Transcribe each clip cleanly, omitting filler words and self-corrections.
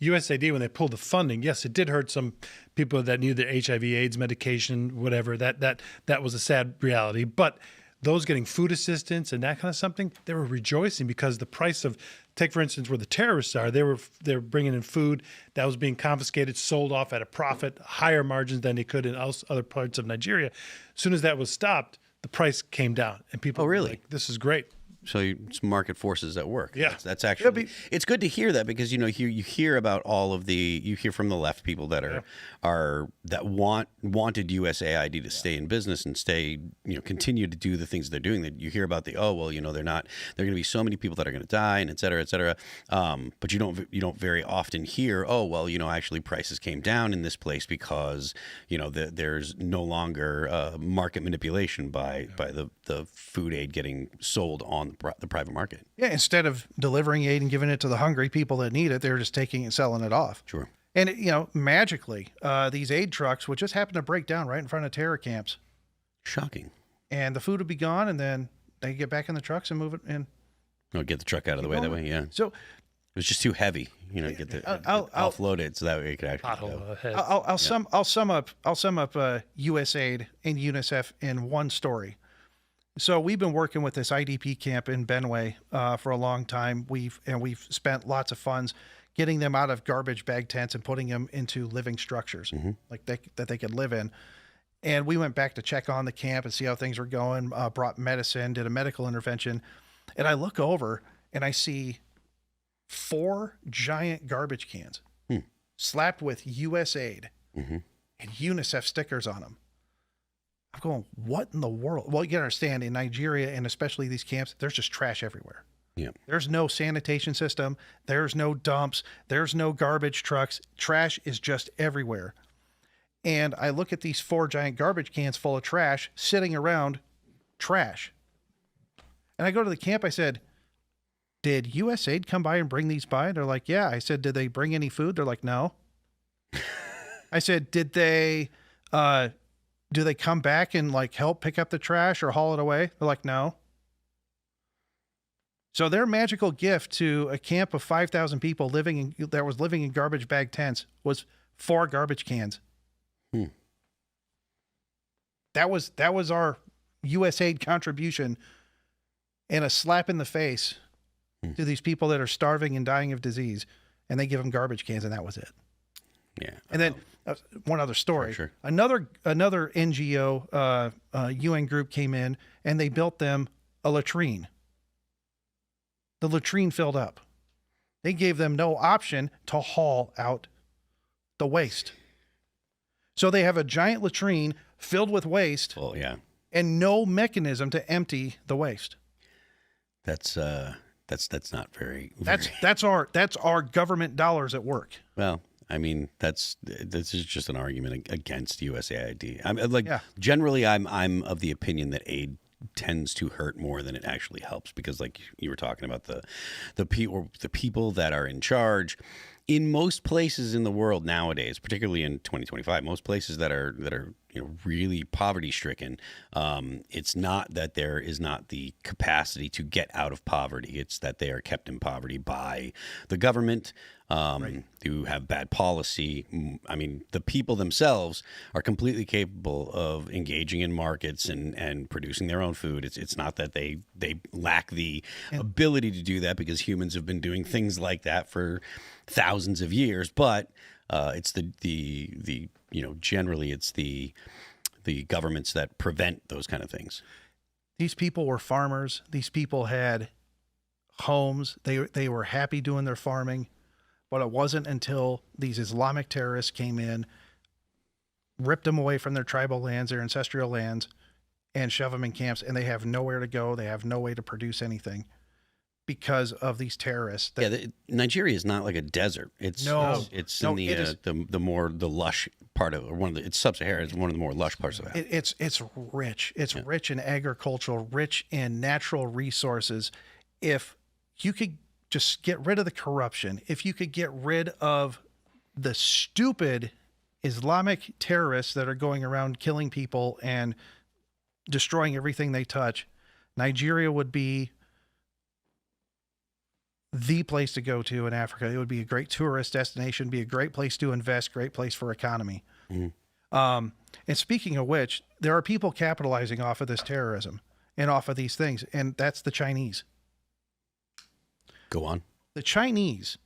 USAID, when they pulled the funding, yes, it did hurt some people that needed their HIV/AIDS medication, whatever. That was a sad reality. But those getting food assistance and that kind of something, they were rejoicing because the price of, take for instance, where the terrorists are, they were bringing in food that was being confiscated, sold off at a profit, higher margins than they could in other parts of Nigeria. As soon as that was stopped, the price came down, and people were like, "This is great." So it's market forces at work. Yeah, that's actually it's good to hear that, because you hear about all of you hear from the left people that that wanted USAID to stay in business and stay, continue to do the things they're doing. That you hear about they're going to be so many people that are going to die, and et cetera, et cetera. But you don't very often hear, actually prices came down in this place because there's no longer market manipulation by the food aid getting sold on the private market. Yeah, instead of delivering aid and giving it to the hungry people that need it, they're just taking it and selling it off. Sure. And, magically, these aid trucks would just happen to break down right in front of terror camps. Shocking. And the food would be gone, and then they get back in the trucks and move it in. Oh, get the truck out of the way that way, yeah. So it was just too heavy, get offload it so that way it could actually go. I'll sum up USAID and UNICEF in one story. So we've been working with this IDP camp in Benway for a long time. We've spent lots of funds getting them out of garbage bag tents and putting them into living structures that they could live in. And we went back to check on the camp and see how things were going, brought medicine, did a medical intervention. And I look over and I see 4 giant garbage cans slapped with USAID and UNICEF stickers on them. I'm going, what in the world? Well, you got to understand, in Nigeria, and especially these camps, there's just trash everywhere. Yeah. There's no sanitation system. There's no dumps. There's no garbage trucks. Trash is just everywhere. And I look at these 4 giant garbage cans full of trash sitting around trash. And I go to the camp. I said, did USAID come by and bring these by? They're like, yeah. I said, did they bring any food? They're like, no. I said, do they come back and help pick up the trash or haul it away? They're like, no. So their magical gift to a camp of 5,000 people living in garbage bag tents was 4 garbage cans. That was our USAID contribution, and a slap in the face to these people that are starving and dying of disease, and they give them garbage cans, and that was it. Yeah. And then one other story. Sure. Another NGO, UN group came in, and they built them a latrine. The latrine filled up. They gave them no option to haul out the waste. So they have a giant latrine filled with waste. Oh, yeah. And no mechanism to empty the waste. That's not very. That's our government dollars at work. Well, I mean, this is just an argument against USAID. Generally, I'm of the opinion that aid tends to hurt more than it actually helps, because, like you were talking about, the people that are in charge in most places in the world nowadays, particularly in 2025, most places that are really poverty stricken, it's not that there is not the capacity to get out of poverty. It's that they are kept in poverty by the government, who have bad policy. I mean, the people themselves are completely capable of engaging in markets and producing their own food. It's not that they lack the ability to do that, because humans have been doing things like that for thousands of years. But it's generally it's the governments that prevent those kind of things. These people were farmers. These people had homes. They were happy doing their farming. But it wasn't until these Islamic terrorists came in, ripped them away from their tribal lands, their ancestral lands, and shoved them in camps, and they have nowhere to go. They have no way to produce anything because of these terrorists. Nigeria is not like a desert. It's in the lush part of it. It's sub-Saharan. It's one of the more lush parts of it. It's rich. It's rich in agricultural, rich in natural resources. If you could just get rid of the corruption, if you could get rid of the stupid Islamic terrorists that are going around killing people and destroying everything they touch, Nigeria would be the place to go to in Africa. It would be a great tourist destination, be a great place to invest, great place for economy. And speaking of which, there are people capitalizing off of this terrorism and off of these things, and that's the Chinese. Go on. The Chinese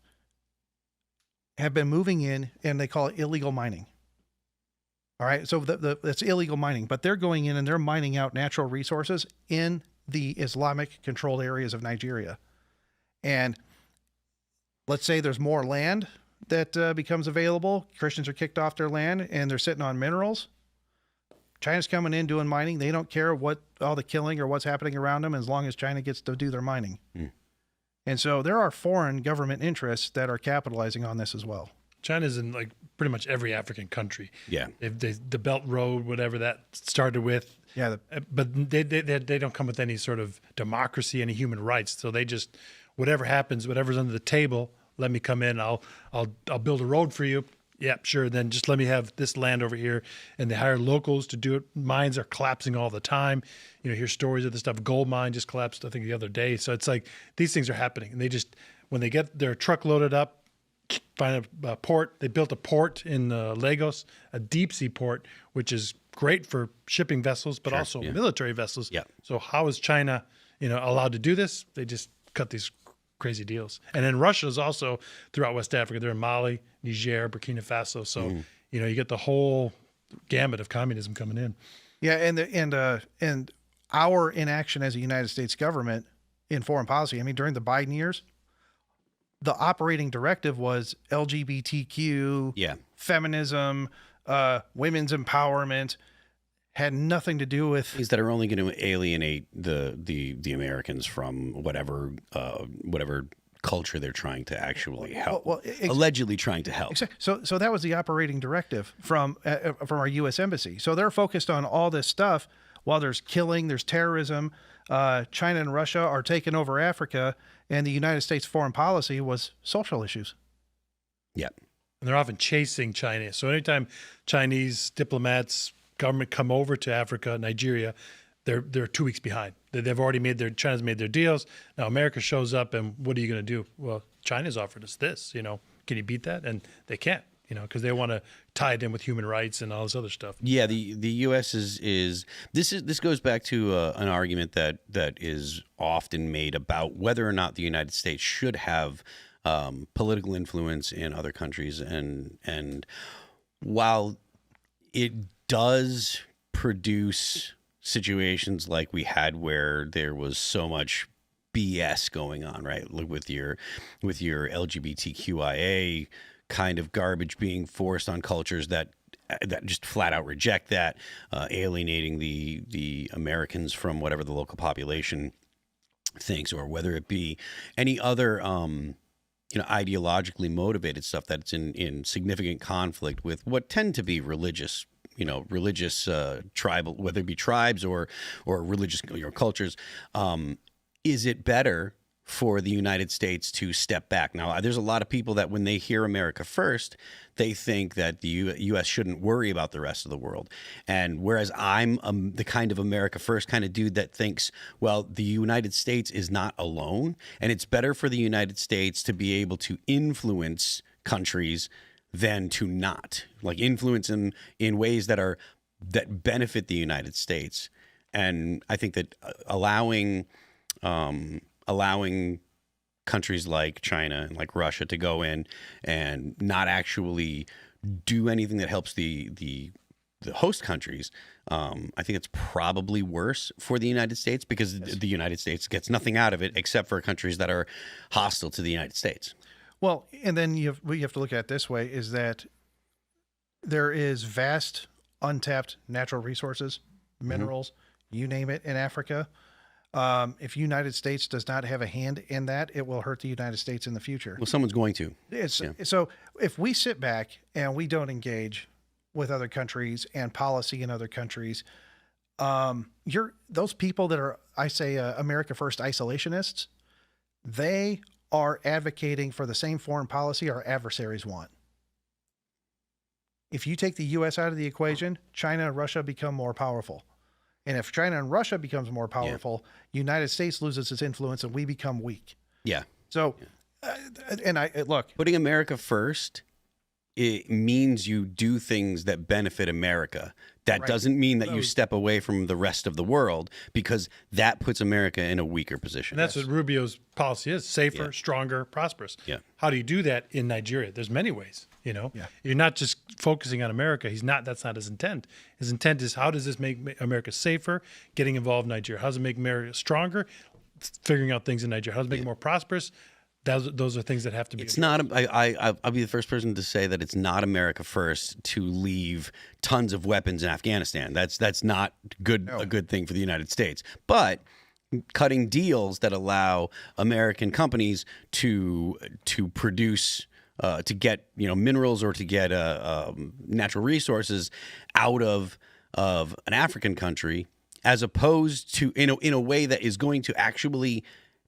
have been moving in, and they call it illegal mining. All right, so that's illegal mining, but they're going in and they're mining out natural resources in the Islamic-controlled areas of Nigeria. And let's say there's more land that becomes available. Christians are kicked off their land, and they're sitting on minerals. China's coming in doing mining. They don't care what all the killing or what's happening around them as long as China gets to do their mining. And so there are foreign government interests that are capitalizing on this as well. China's in like pretty much every African country. Yeah. The Belt Road, whatever that started with. Yeah. But they don't come with any sort of democracy, any human rights. So they just, whatever happens, whatever's under the table, let me come in. I'll build a road for you. Yeah, sure. Then just let me have this land over here. And they hire locals to do it. Mines are collapsing all the time. You know, hear stories of this stuff. Gold mine just collapsed, I think, the other day. So it's like these things are happening. And they just, when they get their truck loaded up, find a port. They built a port in Lagos, a deep sea port, which is great for shipping vessels, but also military vessels. Yeah. So how is China, allowed to do this? They just cut these crazy deals. And then Russia is also throughout West Africa. They're in Mali, Niger, Burkina Faso. So you get the whole gamut of communism coming in. Yeah, and our inaction as a United States government in foreign policy. I mean, during the Biden years, the operating directive was LGBTQ, feminism, women's empowerment. Had nothing to do with things that are only going to alienate the Americans from whatever culture they're trying to actually help, allegedly trying to help. So that was the operating directive from our U.S. Embassy. So they're focused on all this stuff while there's killing, there's terrorism. China and Russia are taking over Africa, and the United States foreign policy was social issues. Yeah. And they're often chasing China. So anytime Chinese diplomats, government come over to Africa, Nigeria, they're 2 weeks behind. They've already China's made their deals. Now America shows up, and what are you going to do? Well, China's offered us this, can you beat that? And they can't, because they want to tie it in with human rights and all this other stuff. Yeah, the U.S. this goes back to an argument that is often made about whether or not the United States should have political influence in other countries, and while it does produce situations like we had where there was so much BS going on, right? Like with your LGBTQIA kind of garbage being forced on cultures that just flat out reject that, alienating the Americans from whatever the local population thinks, or whether it be any other ideologically motivated stuff that's in significant conflict with what tend to be religious tribal, whether it be tribes or religious cultures. Is it better for the United States to step back? Now, there's a lot of people that when they hear America First, they think that the U.S. shouldn't worry about the rest of the world. And whereas I'm the kind of America First kind of dude that thinks, well, the United States is not alone, and it's better for the United States to be able to influence countries than to not, like influence in ways that benefit the United States. And I think that allowing countries like China and like Russia to go in and not actually do anything that helps the host countries, I think it's probably worse for the United States, because the United States gets nothing out of it except for countries that are hostile to the United States. Well, and then what you have to look at this way is that there is vast untapped natural resources, minerals, you name it, in Africa. If United States does not have a hand in that, it will hurt the United States in the future. Well, someone's going to. So if we sit back and we don't engage with other countries and policy in other countries, those people that are, I say, America First isolationists, they are advocating for the same foreign policy our adversaries want. If you take the U.S. out of the equation, China and Russia become more powerful. And if China and Russia becomes more powerful, United States loses its influence and we become weak. Yeah. So And look, putting America first, it means you do things that benefit America. That doesn't mean that you step away from the rest of the world, because that puts America in a weaker position. And that's what Rubio's policy is: safer, stronger, prosperous. Yeah. How do you do that in Nigeria? There's many ways. You're not just focusing on America. That's not his intent. His intent is, how does this make America safer? Getting involved in Nigeria. How does it make America stronger? Figuring out things in Nigeria. How does it make it more prosperous? Those are things that have to be. It's not. I'll be the first person to say that it's not America first to leave tons of weapons in Afghanistan. That's not good. A good thing for the United States. But cutting deals that allow American companies to produce, to get minerals or to get natural resources out of an African country, as opposed to in a way that is going to actually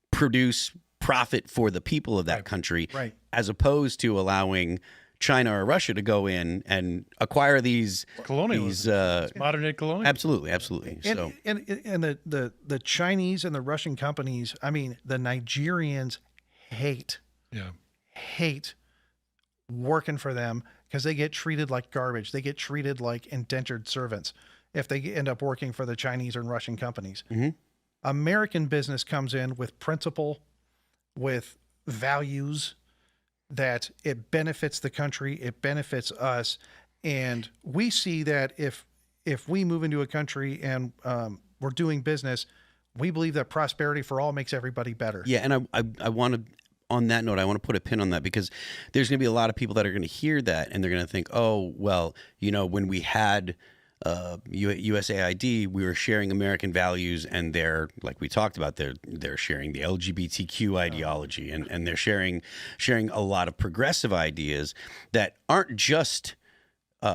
produce profit for the people of that country, as opposed to allowing China or Russia to go in and acquire these colonialism, modern day colonialism. Absolutely. And the Chinese and the Russian companies, I mean, the Nigerians hate working for them, because they get treated like garbage. They get treated like indentured servants if they end up working for the Chinese and Russian companies. Mm-hmm. American business comes in with principle, with values, that it benefits the country, it benefits us. And we see that if we move into a country and we're doing business, we believe that prosperity for all makes everybody better. Yeah, and I want to, on that note, I want to put a pin on that, because there's going to be a lot of people that are going to hear that and they're going to think, oh, well, when we had USAID, we were sharing American values, and they're, like we talked about, they're sharing the LGBTQ ideology, and they're sharing a lot of progressive ideas that aren't just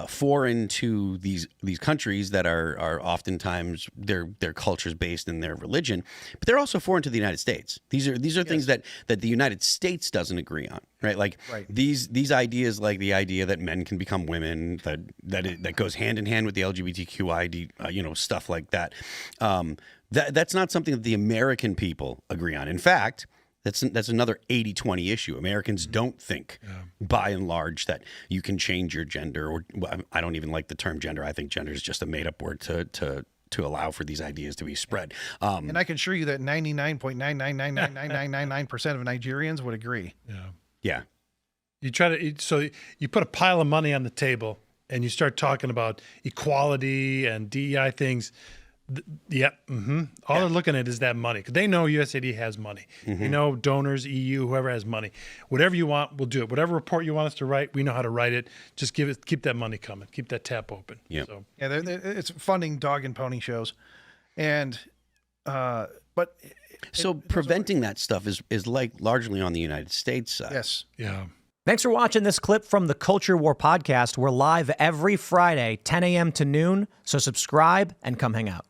foreign to these countries that are oftentimes their cultures based in their religion, but they're also foreign to the United States. These are things that the United States doesn't agree on, right? Like these ideas, like the idea that men can become women, that goes hand in hand with the LGBTQ ID, stuff like that. That's not something that the American people agree on. In fact, that's another 80-20 issue. Americans don't think, by and large, that you can change your gender. Or I don't even like the term gender. I think gender is just a made-up word to allow for these ideas to be spread. And I can assure you that 99.9999999% of Nigerians would agree. Yeah. You you put a pile of money on the table and you start talking about equality and DEI things. All they're looking at is that money, because they know USAID has money. They know donors, EU, whoever has money. Whatever you want, we'll do it. Whatever report you want us to write, we know how to write it. Just keep that money coming. Keep that tap open. Yeah. It's funding dog and pony shows, and preventing that stuff is like largely on the United States side. Yes. Yeah. Thanks for watching this clip from the Culture War podcast. We're live every Friday, 10 a.m. to noon, so subscribe and come hang out.